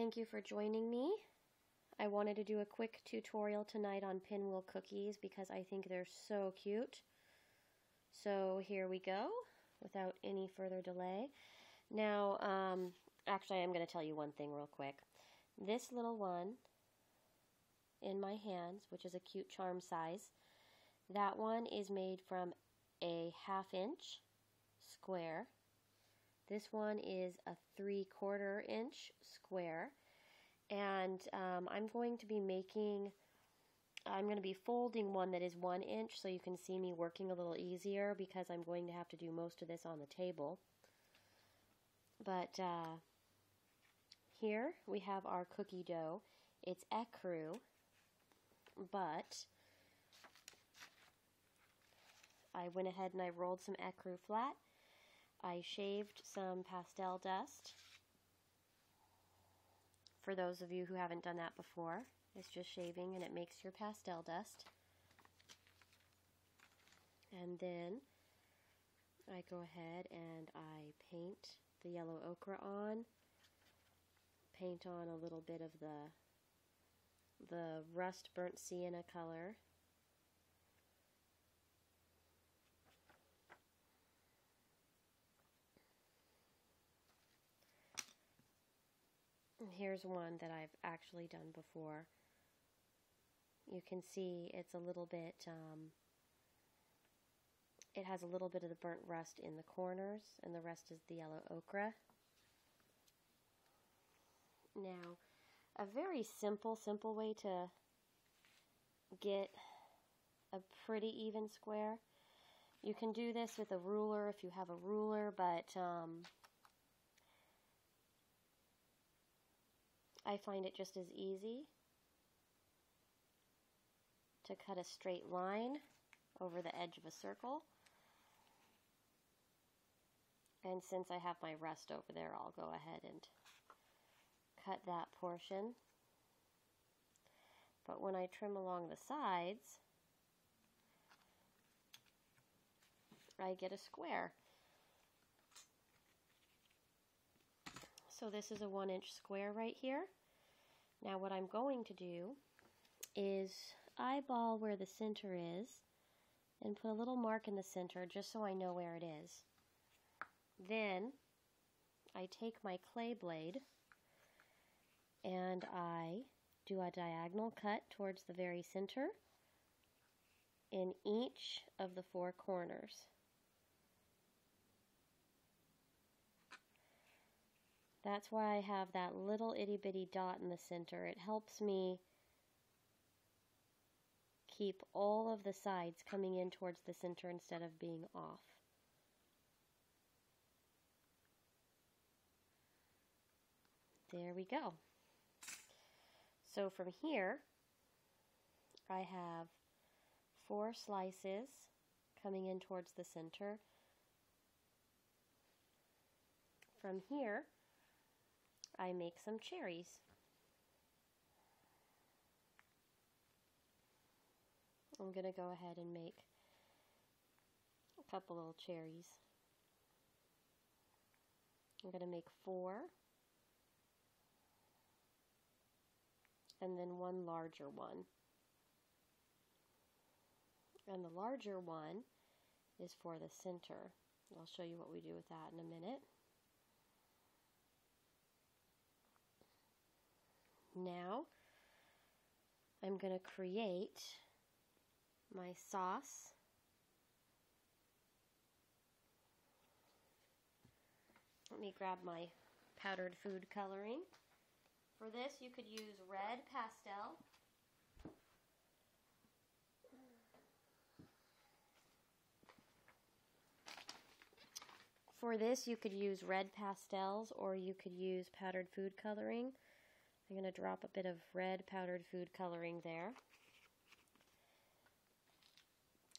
Thank you for joining me. I wanted to do a quick tutorial tonight on Pinwheel cookies because I think they're so cute. So here we go, without any further delay. Now, actually I am going to tell you one thing real quick. This little one in my hands, which is a cute charm size, that one is made from a 1/2 inch square. This one is a 3/4 inch square, and I'm going to be folding one that is 1 inch so you can see me working a little easier because I'm going to have to do most of this on the table. But here we have our cookie dough. It's ecru, but I went ahead and I rolled some ecru flat. I shaved some pastel dust. For those of you who haven't done that before, it's just shaving and it makes your pastel dust. And then I go ahead and I paint the yellow ochre on, paint on a little bit of the rust burnt sienna color. Here's one that I've actually done before. You can see it's a little bit, it has a little bit of the burnt rust in the corners, and the rest is the yellow ochre. Now, a very simple way to get a pretty even square. You can do this with a ruler if you have a ruler, but I find it just as easy to cut a straight line over the edge of a circle. And since I have my rust over there, I'll go ahead and cut that portion. But when I trim along the sides, I get a square. So this is a 1 inch square right here. Now what I'm going to do is eyeball where the center is and put a little mark in the center just so I know where it is. Then I take my clay blade and I do a diagonal cut towards the very center in each of the 4 corners. That's why I have that little itty bitty dot in the center. It helps me keep all of the sides coming in towards the center instead of being off. There we go. So from here, I have 4 slices coming in towards the center. From here, I make some cherries. I'm going to go ahead and make a couple little cherries. I'm going to make 4, and then 1 larger one. And the larger one is for the center. I'll show you what we do with that in a minute. Now, I'm going to create my sauce. Let me grab my powdered food coloring. For this, you could use red pastel. For this, you could use red pastels or you could use powdered food coloring. I'm going to drop a bit of red powdered food coloring there.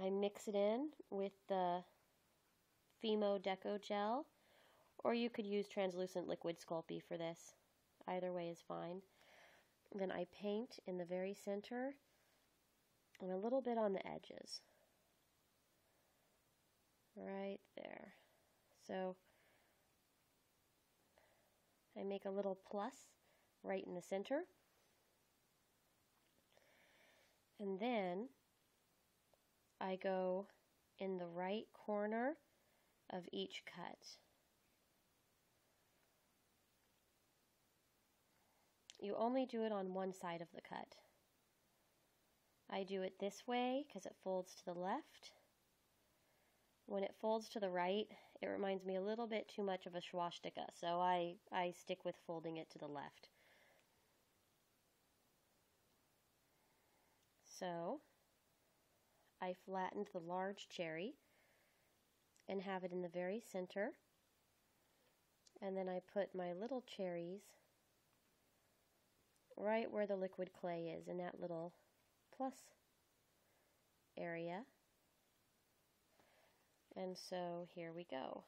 I mix it in with the Fimo Deco Gel, or you could use translucent liquid Sculpey for this. Either way is fine. Then I paint in the very center and a little bit on the edges. Right there. So I make a little plus right in the center. And then I go in the right corner of each cut. You only do it on one side of the cut. I do it this way because it folds to the left. When it folds to the right, it reminds me a little bit too much of a swastika, so I stick with folding it to the left. So I flattened the large cherry and have it in the very center, and then I put my little cherries right where the liquid clay is, in that little plus area. And so here we go.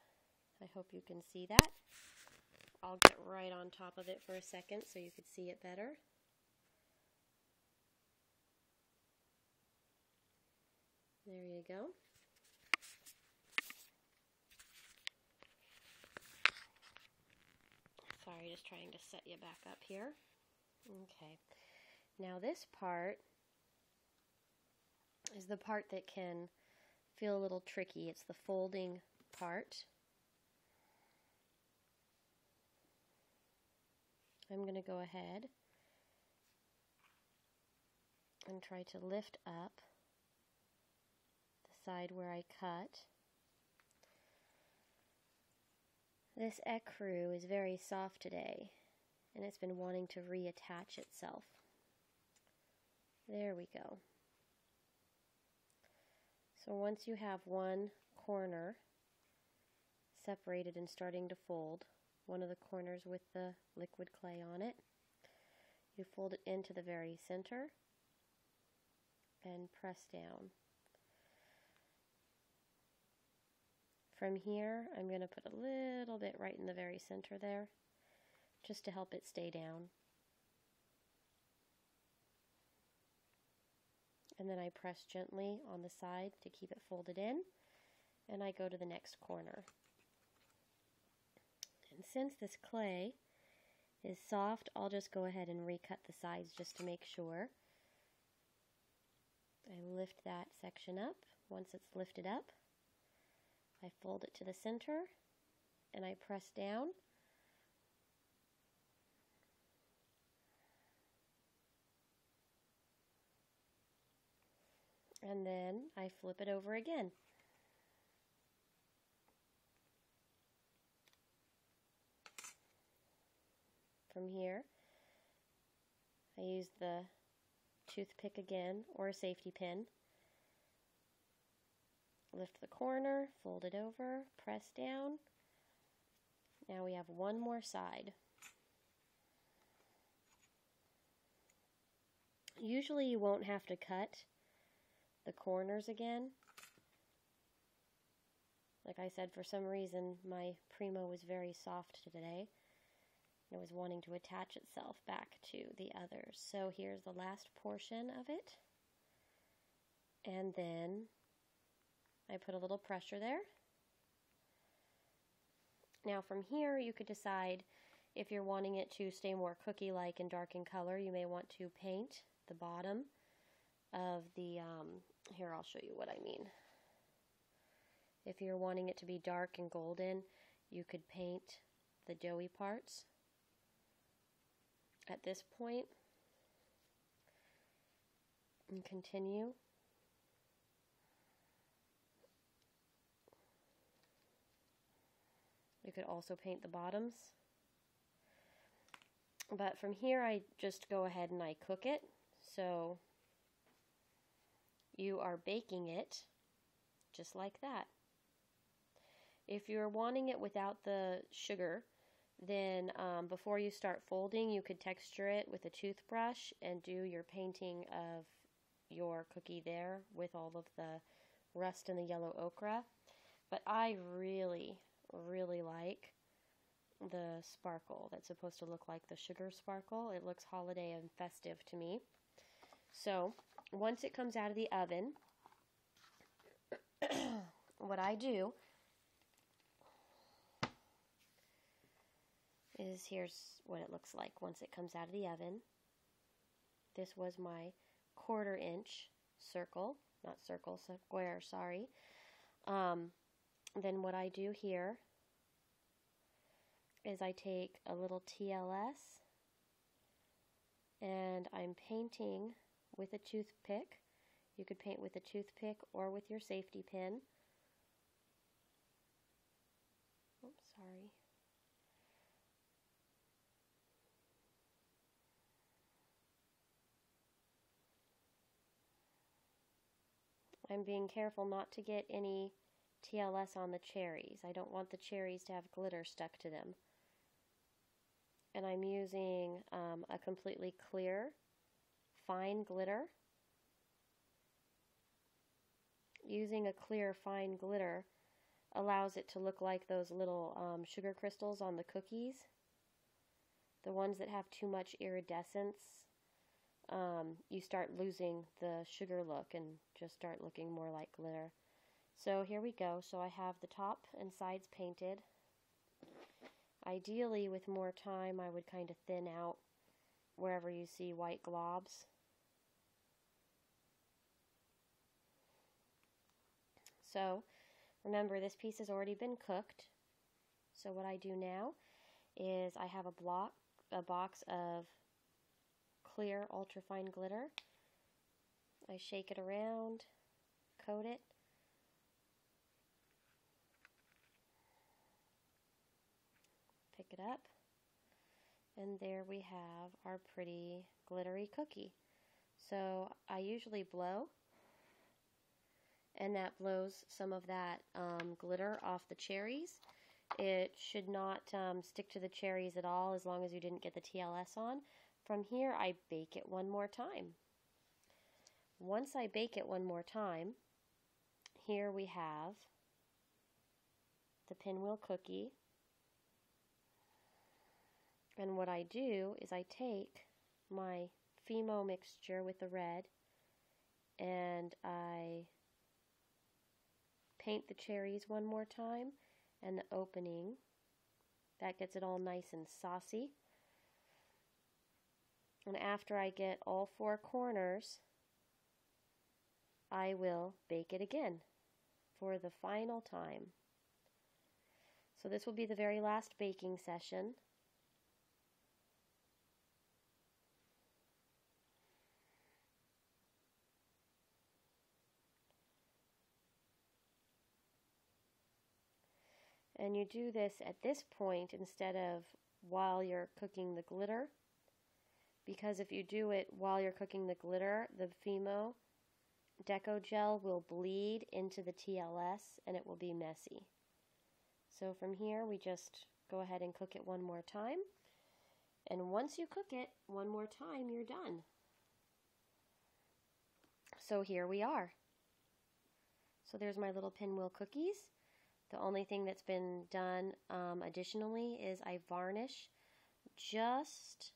I hope you can see that. I'll get right on top of it for a second so you could see it better. There you go. Sorry, just trying to set you back up here. Okay. Now this part is the part that can feel a little tricky. It's the folding part. I'm going to go ahead and try to lift up the side where I cut. This ecru is very soft today, and it's been wanting to reattach itself. There we go. So once you have one corner separated and starting to fold, one of the corners with the liquid clay on it, you fold it into the very center and press down. From here, I'm going to put a little bit right in the very center there, just to help it stay down. And then I press gently on the side to keep it folded in, and I go to the next corner. And since this clay is soft, I'll just go ahead and recut the sides just to make sure. I lift that section up. Once it's lifted up, I fold it to the center and I press down. And then I flip it over again. From here, I use the toothpick again, or a safety pin. Lift the corner, fold it over, press down. Now we have one more side. Usually you won't have to cut the corners again. Like I said, for some reason my Primo was very soft today. It was wanting to attach itself back to the others. So here's the last portion of it. And then I put a little pressure there. Now from here you could decide if you're wanting it to stay more cookie-like and dark in color. You may want to paint the bottom of the, here I'll show you what I mean. If you're wanting it to be dark and golden, you could paint the doughy parts at this point and continue. You could also paint the bottoms. But from here I just go ahead and I cook it. So you are baking it just like that. If you're wanting it without the sugar, then before you start folding, you could texture it with a toothbrush and do your painting of your cookie there with all of the rust and the yellow ochre. But I really like the sparkle that's supposed to look like the sugar sparkle. It looks holiday and festive to me. So once it comes out of the oven, what I do is here's what it looks like once it comes out of the oven. This was my 1/4 inch circle, not circle, square, sorry. Then what I do here is I take a little TLS and I'm painting with a toothpick. You could paint with a toothpick or with your safety pin. Oops, sorry. I'm being careful not to get any TLS on the cherries. I don't want the cherries to have glitter stuck to them. And I'm using a completely clear, fine glitter. Using a clear, fine glitter allows it to look like those little sugar crystals on the cookies. The ones that have too much iridescence, you start losing the sugar look and just start looking more like glitter. So here we go. So I have the top and sides painted. Ideally, with more time, I would kind of thin out wherever you see white globs. So remember, this piece has already been cooked. So what I do now is I have a box of clear ultrafine glitter. I shake it around, coat it. Pick it up, and there we have our pretty glittery cookie. So I usually blow, and that blows some of that glitter off the cherries. It should not stick to the cherries at all as long as you didn't get the TLS on. From here, I bake it one more time. Once I bake it one more time, here we have the Pinwheel cookie. And what I do is I take my Fimo mixture with the red and I paint the cherries one more time and the opening. That gets it all nice and saucy. And after I get all 4 corners, I will bake it again for the final time. So this will be the very last baking session. And you do this at this point instead of while you're cooking the glitter, because if you do it while you're cooking the glitter, the Fimo Deco Gel will bleed into the TLS and it will be messy. So from here we just go ahead and cook it one more time. And once you cook it one more time, you're done. So here we are. So there's my little Pinwheel cookies. The only thing that's been done additionally is I varnish just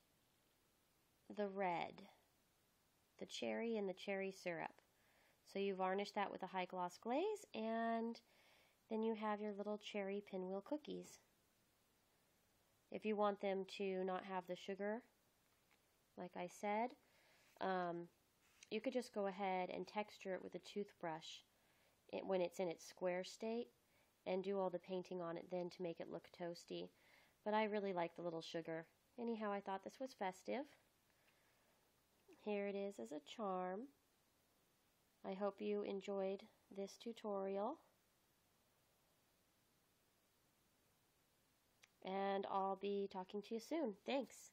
the red, the cherry and the cherry syrup. So you varnish that with a high gloss glaze and then you have your little cherry Pinwheel cookies. If you want them to not have the sugar, like I said, you could just go ahead and texture it with a toothbrush when it's in its square state and do all the painting on it then to make it look toasty. But I really like the little sugar. Anyhow, I thought this was festive. Here it is as a charm. I hope you enjoyed this tutorial. And I'll be talking to you soon. Thanks.